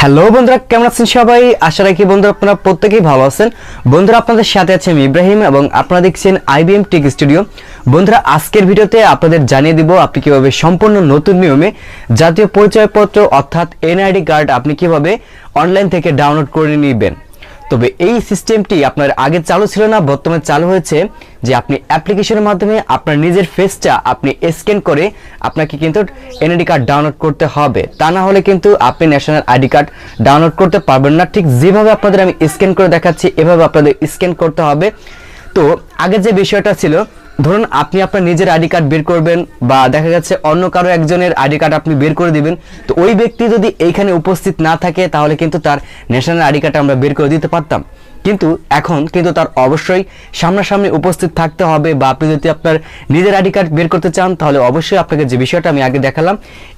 Hello বন্ধুরা, কেমন আছেন সবাই? আশা রাখি বন্ধুরা আপনারা প্রত্যেকেই ভালো আছেন। বন্ধুরা, আপনাদের সাথে আছে আমি ইব্রাহিম এবং আপনারা দেখছেন IBM টেক স্টুডিও। বন্ধুরা, আজকের ভিডিওতে আপনাদের জানিয়ে দিব আপনি কিভাবে সম্পূর্ণ নতুন নিয়মে জাতীয় পরিচয়পত্র অর্থাৎ NID কার্ড আপনি কিভাবে অনলাইন থেকে ডাউনলোড করে নেবেন। তবে এই সিস্টেমটি আপনার আগে চালু ছিল না, বর্তমানে চালু হয়েছে যে আপনি অ্যাপ্লিকেশনের মাধ্যমে আপনার নিজের ফেসটা আপনি স্ক্যান করে আপনাকে কিন্তু NID কার্ড ডাউনলোড করতে হবে। তা না হলে কিন্তু আপনি ন্যাশনাল ID কার্ড ডাউনলোড করতে পারবেন না। ঠিক যেভাবে আপনাদের আমি স্ক্যান করে দেখাচ্ছি এভাবে আপনাদের স্ক্যান করতে হবে। তো আগে যে বিষয়টা ছিল, ধরুন আপনি আপনার নিজের ID কার্ড বের করবেন বা দেখা যাচ্ছে অন্য কারো একজনের ID কার্ড আপনি বের করে দিবেন, তো ওই ব্যক্তি যদি এইখানে উপস্থিত না থাকে তাহলে কিন্তু তার ন্যাশনাল ID কার্ড আমরা বের করে দিতে পারতাম। কিন্তু এখন কিন্তু তার অবশ্যই সামনাসামনি উপস্থিত থাকতে হবে, বা আপনি যদি আপনার নিজের ID কার্ড বের করতে চান তাহলে অবশ্যই আপনাকে যে বিষয়টা আমি আগে দেখালাম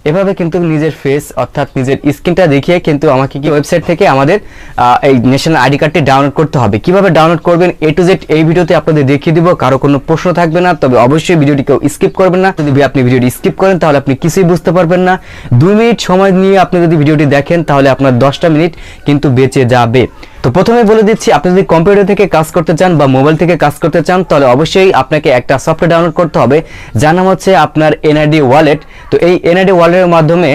এভাবে কিন্তু নিজের ফেস অর্থাৎ নিজের স্ক্রিনটা দেখিয়ে কিন্তু আমাকে কি ওয়েবসাইট থেকে আমাদের এই ন্যাশনাল ID কার্ডটি ডাউনলোড করতে হবে। কিভাবে ডাউনলোড করবেন A to Z এই ভিডিওতে আপনাদের দেখিয়ে দিব। কারো কোনো প্রশ্ন থাকবে না, তবে অবশ্যই ভিডিওটি কেউ স্কিপ করবেন না। যদি আপনি ভিডিওটি স্কিপ করেন তাহলে আপনি কিছুই বুঝতে পারবেন না। 2 মিনিট সময় নিয়ে আপনি যদি ভিডিওটি দেখেন তাহলে আপনার 10টা মিনিট কিন্তু বেঁচে যাবে। তো প্রথমে বলে দিচ্ছি, আপনি যদি কম্পিউটার থেকে কাজ করতে চান বা মোবাইল থেকে কাজ করতে চান তাহলে অবশ্যই আপনাকে একটা সফটওয়্যার ডাউনলোড করতে হবে যার নাম হচ্ছে আপনার NID ওয়ালেট। তো এই NID ওয়ালেটের মাধ্যমে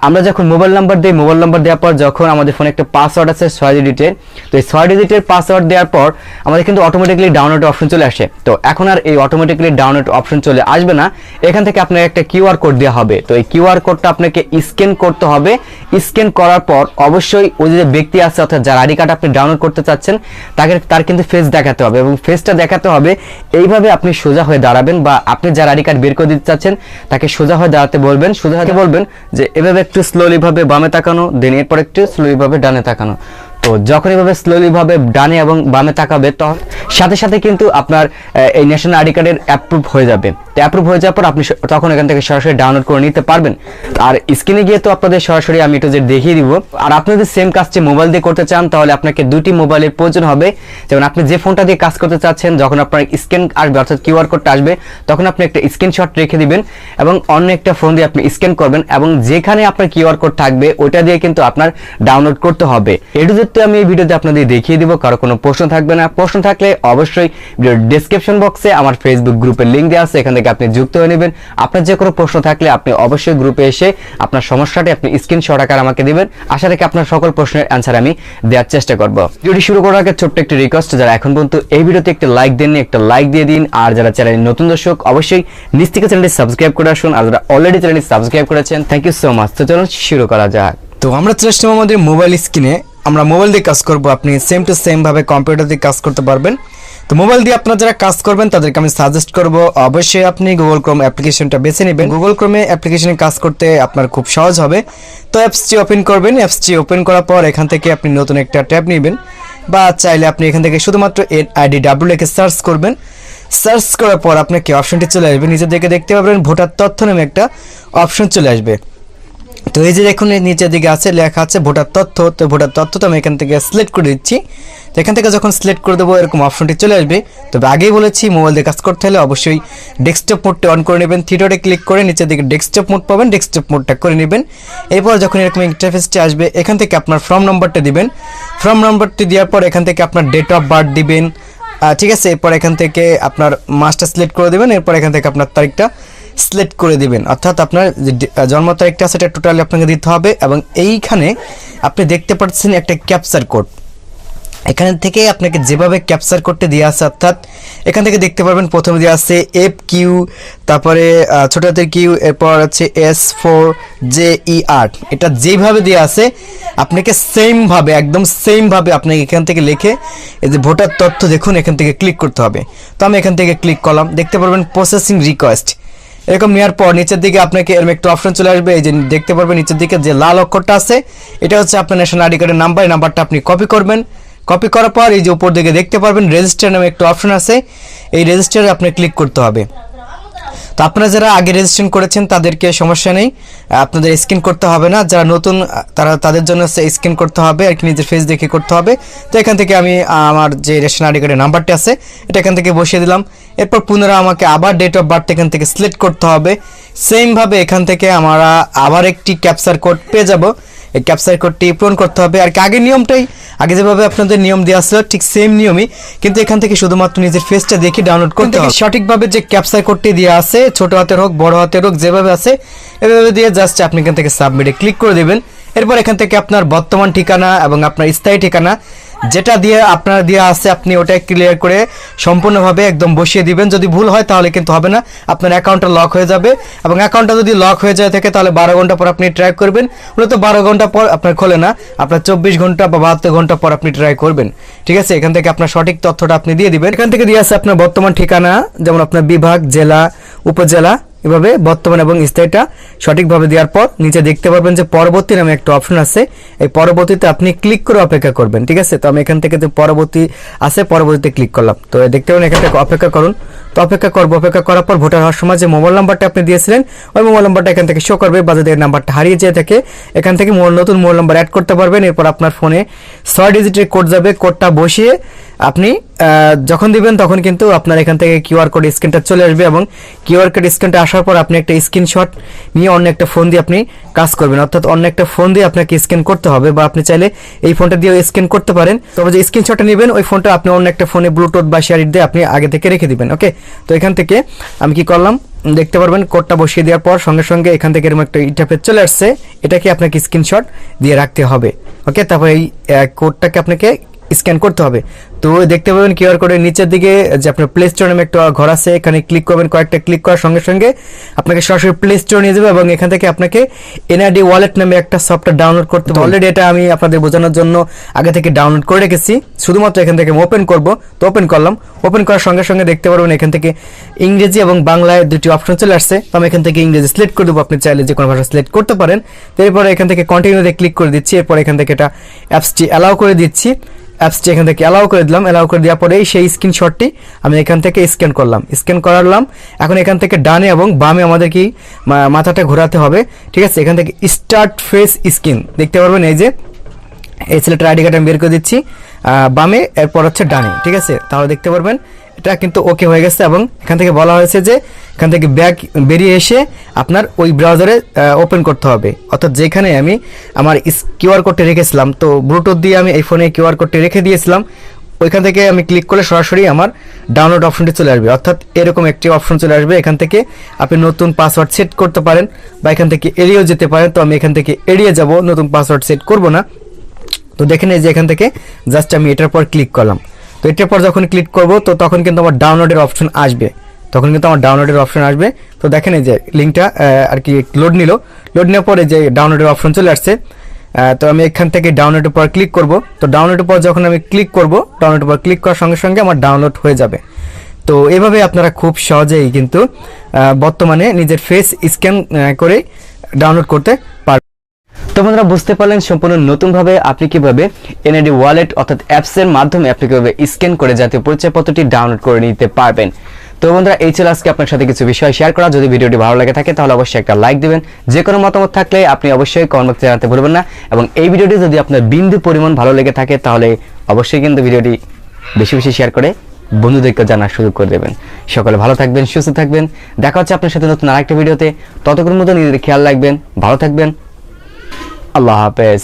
আমরা যখন মোবাইল নাম্বার দিই, মোবাইল নাম্বার দেওয়ার পর যখন আমাদের ফোনে একটা পাসওয়ার্ড আছে 6 ডিজিটের, তো এই 6 ডিজিটের পাসওয়ার্ড দেওয়ার পর আমাদের কিন্তু অটোমেটিক্যালি ডাউনলোড অপশন চলে আসে। তো এখন আর এই অটোমেটিক্যালি ডাউনলোড অপশন চলে আসবে না, এখান থেকে আপনাকে একটা QR কোড দেওয়া হবে। তো এই QR কোডটা আপনাকে স্ক্যান করতে হবে। স্ক্যান করার পর অবশ্যই ওই যে ব্যক্তি আছে অর্থাৎ যার ID কার্ড আপনি ডাউনলোড করতে চাচ্ছেন তার কিন্তু ফেস দেখাতে হবে, এবং ফেসটা দেখাতে হবে এইভাবে আপনি সোজা হয়ে দাঁড়াবেন, বা আপনি যার ID কার্ড বের করে দিতে চাচ্ছেন তাকে সোজা হয়ে দাঁড়াতে বলবেন। সোজা হতে বলবেন যে এভাবে একটু স্লোলি ভাবে বামে তাকানো, দেন এরপর একটু স্লোলি ভাবে ডানে তাকানো। তো যখন এভাবে স্লোলি ভাবে ডানে এবং বামে তাকাবে তখন সাথে সাথে কিন্তু আপনার এই ন্যাশনাল ID কার্ডের অ্যাপ্রুভ হয়ে যাবে। তো অ্যাপ্রুভ হয়ে যাওয়ার পর আপনি তখন এখান থেকে সরাসরি ডাউনলোড করে নিতে পারবেন। আর স্ক্রিনে গিয়ে তো আপনাদের সরাসরি আমি একটু যে দেখিয়ে দিব। আর আপনি যদি সেম কাজটি মোবাইল দিয়ে করতে চান তাহলে আপনাকে 2টি মোবাইলের প্রয়োজন হবে। যেমন আপনি যে ফোনটা দিয়ে কাজ করতে চাচ্ছেন, যখন আপনার স্ক্যান আসবে অর্থাৎ QR কোডটা আসবে তখন আপনি একটা স্ক্রিনশট রেখে দিবেন এবং অন্য একটা ফোন দিয়ে আপনি স্ক্যান করবেন, এবং যেখানে আপনার QR কোড থাকবে ওইটা দিয়ে কিন্তু আপনার ডাউনলোড করতে হবে। এটুকুতে আমি এই ভিডিওতে আপনাদের দেখিয়ে দিব। কারো কোনো প্রশ্ন থাকবে না। প্রশ্ন থাকলে অবশ্যই ভিডিওর ডেসক্রিপশন বক্সে আমার ফেসবুক গ্রুপের লিংক দেওয়া আছে, এখান থেকে আপনি যুক্ত হয়ে নেবেন। আপনার যে কোনো প্রশ্ন থাকলে আপনি অবশ্যই গ্রুপে এসে আপনার সমস্যাটি আপনি স্ক্রিনশট আকারে আমাকে দিবেন। আশা রাখি আপনার সকল প্রশ্নের অ্যান্সার আমি দেওয়ার চেষ্টা করব। ভিডিওটি শুরু করার আগে ছোট্ট একটি রিকোয়েস্ট, যারা এখন পর্যন্ত এই ভিডিওতে একটা লাইক দেননি একটা লাইক দিয়ে দিন, আর যারা চ্যানেলের নতুন দর্শক অবশ্যই নিচ থেকে চ্যানেলটি সাবস্ক্রাইব করে আসুন, আর যারা অলরেডি চ্যানেলটি সাবস্ক্রাইব করেছেন থ্যাংক ইউ সো মাচ। তো চলুন শুরু করা যাক। তো আমরা চেষ্টা আমাদের মোবাইল স্ক্রিনে আমরা মোবাইল দিয়ে কাজ করব, আপনি সেম টু সেম ভাবে কম্পিউটার দিয়ে কাজ করতে পারবেন। তো মোবাইল দিয়ে আপনারা যারা কাজ করবেন তাদেরকে আমি সাজেস্ট করব অবশ্যই আপনি গুগল ক্রোম অ্যাপ্লিকেশনটা বেছে নেবেন। গুগল ক্রোমে অ্যাপ্লিকেশনে কাজ করতে আপনার খুব সহজ হবে। তো অ্যাপসটি ওপেন করবেন। অ্যাপসটি ওপেন করার পর এখান থেকে আপনি নতুন একটা ট্যাব নেবেন, বা চাইলে আপনি এখান থেকে শুধুমাত্র NIDW লিখে সার্চ করবেন। সার্চ করার পর আপনাকে অপশনটি চলে আসবে, নিচের দিকে দেখতে পাবেন ভোটার তথ্য নামে একটা অপশন চলে আসবে। তো এই যে দেখুন নিচের দিকে আছে লেখা আছে ভোটার তথ্য। তো ভোটার তথ্য তো আমি এখান থেকে সিলেক্ট করে দিচ্ছি। তো এখান থেকে যখন সিলেক্ট করে দেবো এরকম অপশনটি চলে আসবে। তবে আগেই বলেছি মোবাইল দিয়ে কাজ করতে হলে অবশ্যই ডেস্কটপ মোডটি অন করে নেবেন। থ্রি ক্লিক করে নিচের দিকে ডেস্কটপ মোড পাবেন, ডেস্কটপ মোডটা করে নেবেন। এরপর যখন এরকম ইন্টারফেসটি আসবে এখান থেকে আপনার ফর্ম নম্বরটা দিবেন। ফর্ম নম্বরটি দেওয়ার পর এখান থেকে আপনার ডেট অফ বার্থ দিবেন, ঠিক আছে। এরপর এখান থেকে আপনার মাসটা সিলেক্ট করে দেবেন। এরপর এখান থেকে আপনার তারিখটা সিলেক্ট করে দিবেন, অর্থাৎ আপনার যে জন্ম তারিখটা সেটা টোটালি আপনাকে দিতে হবে। এবং এইখানে আপনি দেখতে পাচ্ছেন একটা ক্যাপচার কোড, এখান থেকে আপনাকে যেভাবে ক্যাপচার করতে দেওয়া আছে, অর্থাৎ এখান থেকে দেখতে পারবেন প্রথমে দেওয়া আছে FQ, তারপরে ছোট হাতের কিউ, এরপর আছে S4JE8। এটা যেভাবে দেওয়া আছে আপনাকে সেমভাবে একদম সেমভাবে আপনাকে এখান থেকে লিখে এই যে ভোটার তথ্য দেখুন এখান থেকে ক্লিক করতে হবে। তো আমি এখান থেকে ক্লিক করলাম, দেখতে পারবেন প্রসেসিং রিকোয়েস্ট। এরকম নেওয়ার পর নিচের দিকে আপনাকে এরকম একটা অপশন চলে আসবে। এই যে দেখতে পারবেন নিচের দিকে যে লাল অক্ষরটা আছে এটা হচ্ছে আপনার ন্যাশনাল ID কার্ডের নাম্বার। এই নাম্বারটা আপনি কপি করবেন। কপি করার পর এই যে উপর দিকে দেখতে পারবেন রেজিস্টার নামে একটা অপশন আছে, এই রেজিস্টারে আপনি ক্লিক করতে হবে। তো আপনারা যারা আগে রেজিস্ট্রেশন করেছেন তাদেরকে সমস্যা নেই, আপনাদের স্ক্যান করতে হবে না। যারা নতুন তাদের জন্য স্ক্যান করতে হবে আর কি, নিজের ফেস দেখে করতে হবে। তো এখান থেকে আমি আমার যে রেশন ID কার্ডের নাম্বারটা আছে এটা এখান থেকে বসিয়ে দিলাম। এরপর পুনরায় আমাকে আবার ডেট অফ বার্থ এখান থেকে সিলেক্ট করতে হবে। সেমভাবে এখান থেকে আমরা আবার একটি ক্যাপচার কোড পেয়ে যাব। এই ক্যাপচার কোডটি পূরণ করতে হবে। আর কি আগের নিয়মটাই, আগে যেভাবে আপনাদের নিয়ম দেওয়া ছিল ঠিক সেম নিয়মই, কিন্তু এখান থেকে শুধুমাত্র নিজের ফেসটা দেখে ডাউনলোড করতে হবে। সঠিকভাবে যে ক্যাপচার কোডটি দেওয়া আছে, ছোট হাতের হোক বড় হাতের হোক যেভাবে আছে এভাবে দিয়ে জাস্ট আপনি এখান থেকে সাবমিটে ক্লিক করে দেবেন। এরপর এখান থেকে আপনার বর্তমান ঠিকানা এবং আপনার স্থায়ী ঠিকানা যেটা দিয়ে আপনার দেওয়া আছে আপনি ওটা ক্লিয়ার করে সম্পূর্ণভাবে একদম বসিয়ে দিবেন। যদি ভুল হয় তাহলে কিন্তু হবে না, আপনার অ্যাকাউন্টটা লক হয়ে যাবে। এবং অ্যাকাউন্টটা যদি লক হয়ে যায় থাকে তাহলে 12 ঘন্টা পর আপনি ট্রাই করবেন। মূলত 12 ঘন্টা পর আপনার খোলে না, আপনার 24 ঘন্টা বা 72 ঘন্টা পর আপনি ট্রাই করবেন। ঠিক আছে, এখান থেকে আপনার সঠিক তথ্যটা আপনি দিয়ে দিবেন। এখান থেকে দিয়ে আছে আপনার বর্তমান ঠিকানা, যেমন আপনার বিভাগ, জেলা, উপজেলা, এভাবে বর্তমান এবং স্থায়ীটা সঠিকভাবে দেওয়ার পর নিচে দেখতে পারবেন যে পরবর্তী নামে একটা অপশন আছে, এই পরবর্তীতে আপনি ক্লিক করে অপেক্ষা করবেন। ঠিক আছে, তো আমি এখান থেকে যে পরবর্তী আছে পরবর্তীতে ক্লিক করলাম। তো দেখতে পাবেন এখান থেকে অপেক্ষা করুন। তো অপেক্ষা করবো, অপেক্ষা করার পর ভোটার হওয়ার সময় যে মোবাইল নাম্বারটা আপনি দিয়েছিলেন ওই মোবাইল নাম্বারটা এখান থেকে শো করবে, বা যদি নাম্বারটা হারিয়ে যেয়ে থাকে এখান থেকে নতুন মোবাইল নাম্বার অ্যাড করতে পারবেন। এরপর আপনার ফোনে 6 ডিজিটের কোড যাবে, কোডটা বসিয়ে আপনি যখন দিবেন তখন কিন্তু আপনার এখান থেকে কিউআর কোড স্ক্যানটা চলে আসবে, এবং কিউআর কোড স্ক্যানটা আসার পর আপনি একটা স্ক্রিনশট নিয়ে অন্য একটা ফোন দিয়ে আপনি কাজ করবেন। অর্থাৎ অন্য একটা ফোন দিয়ে আপনাকে স্ক্যান করতে হবে, বা আপনি চাইলে এই ফোনটা দিয়েও স্ক্যান করতে পারেন। তবে যে স্ক্রিনশটটা নেবেন ওই ফোনটা আপনি অন্য একটা ফোনে ব্লুটুথ বা শেয়ার দিয়ে আপনি আগে থেকে রেখে দিবেন। ওকে, তো এখান থেকে আমি কি করলাম দেখতে পারবেন, কোডটা বসিয়ে দেওয়ার পর সঙ্গে সঙ্গে এখান থেকে এরকম একটা ইন্টারফেস চলে আসছে, এটাকে আপনাকে স্ক্রিনশট দিয়ে রাখতে হবে। ওকে, তারপর এই কোডটাকে আপনাকে স্ক্যান করতে হবে। তো দেখতে পাবেন কিউআর কোডের নিচের দিকে যে আপনার প্লে স্টোর নামে একটা ঘর আছে, এখানে ক্লিক করবেন। কয়েকটা ক্লিক করার সঙ্গে সঙ্গে আপনাকে সরাসরি প্লে স্টোর নিয়ে যাবে, এবং এখান থেকে আপনাকে এনআইডি ওয়ালেট নামে একটা সফটওয়্যার ডাউনলোড করতে হবে। অলরেডি এটা আমি আপনাদের বোঝানোর জন্য আগে থেকে ডাউনলোড করে রেখেছি, শুধুমাত্র এখান থেকে ওপেন করব। তো ওপেন করলাম, ওপেন করার সঙ্গে সঙ্গে দেখতে পারবেন এখান থেকে ইংরেজি এবং বাংলায় দুটি অপশন চলে আসছে। তো আমি এখান থেকে ইংরেজি সিলেক্ট করে দেবো, আপনি চাইলে যে কোনো ভাষা সিলেক্ট করতে পারেন। তো এরপরে এখান থেকে কন্টিনিউতে ক্লিক করে দিচ্ছি। এরপর এখান থেকে এটা অ্যাপসটি অ্যালাউ করে দিচ্ছি, অ্যাপসটি এখান থেকে অ্যালাউ করে দিলাম। অ্যালাউ করে দেওয়ার পরেই সেই স্ক্রিনশটটি আমি এখান থেকে স্ক্যান করলাম, স্ক্যান করালাম। এখন এখান থেকে ডানে এবং বামে আমাদের কি মাথাটা ঘোরাতে হবে। ঠিক আছে, এখান থেকে স্টার্ট ফেস স্ক্যান দেখতে পারবেন, এই যে এই ছেলেটার আইডি কার্ড আমি বের করে দিচ্ছি বামে, এরপর হচ্ছে ডানে। ঠিক আছে, তাহলে দেখতে পারবেন এটা কিন্তু ওকে হয়ে গেছে। এবং এখান থেকে বলা হয়েছে যে এখান থেকে ব্যাক বেরিয়ে এসে আপনার ওই ব্রাউজারে ওপেন করতে হবে। অর্থাৎ যেখানে আমি আমার কিউআর কোডটি রেখেছিলাম, তো ব্লুটুথ দিয়ে আমি এই ফোনে কিউআর কোডটি রেখে দিয়েছিলাম, ওইখান থেকে আমি ক্লিক করলে সরাসরি আমার ডাউনলোড অপশনটি চলে আসবে। অর্থাৎ এরকম একটি অপশন চলে আসবে, এখান থেকে আপনি নতুন পাসওয়ার্ড সেট করতে পারেন, বা এখান থেকে এড়িয়েও যেতে পারেন। তো আমি এখান থেকে এড়িয়ে যাব, নতুন পাসওয়ার্ড সেট করব না। তো দেখেন এই যে এখান থেকে জাস্ট আমি এটার পর ক্লিক করলাম। তো এটার পর যখন ক্লিক করব তো তখন কিন্তু আমার ডাউনলোডের অপশন আসবে, তো দেখেন এই যে লিঙ্কটা আর কি লোড নিল, লোড নেওয়ার পরে যে ডাউনলোডের অপশন চলে আসছে। তো আমি এখান থেকে ডাউনলোডের পর ক্লিক করব। তো ডাউনলোডের পর যখন আমি ক্লিক করব, ডাউনলোডের পর ক্লিক করার সঙ্গে সঙ্গে আমার ডাউনলোড হয়ে যাবে। তো এভাবে আপনারা খুব সহজেই কিন্তু বর্তমানে নিজের ফেস স্ক্যান করে ডাউনলোড করতে পারবেন। তো বন্ধুরা বুঝতে পারলেন সম্পূর্ণ নতুনভাবে আপনি কিভাবে এনআইডি ওয়ালেট অর্থাৎ অ্যাপসের মাধ্যমে আপনি কিভাবে স্ক্যান করে জাতীয় পরিচয়পত্রটি ডাউনলোড করে নিতে পারবেন। তো বন্ধুরা এই ছিল আজকে আপনার সাথে কিছু বিষয় শেয়ার করা। যদি ভিডিওটি ভালো লাগে থাকে তাহলে অবশ্যই একটা লাইক দিবেন। যে কোনো মতামত থাকলে আপনি অবশ্যই কমেন্ট বক্সে জানাতে ভুলবেন না, এবং এই ভিডিওটি যদি আপনার বিন্দু পরিমাণ ভালো লেগে থাকে তাহলে অবশ্যই কিন্তু ভিডিওটি বেশি বেশি শেয়ার করে বন্ধুদেরকে জানার সুযোগ করে দেবেন। সকলে ভালো থাকবেন, সুস্থ থাকবেন। দেখা হচ্ছে আপনার সাথে নতুন আরেকটা ভিডিওতে। ততক্ষণ মতো নিজেদের খেয়াল রাখবেন, ভালো থাকবেন। আল্লাহ হাফেজ।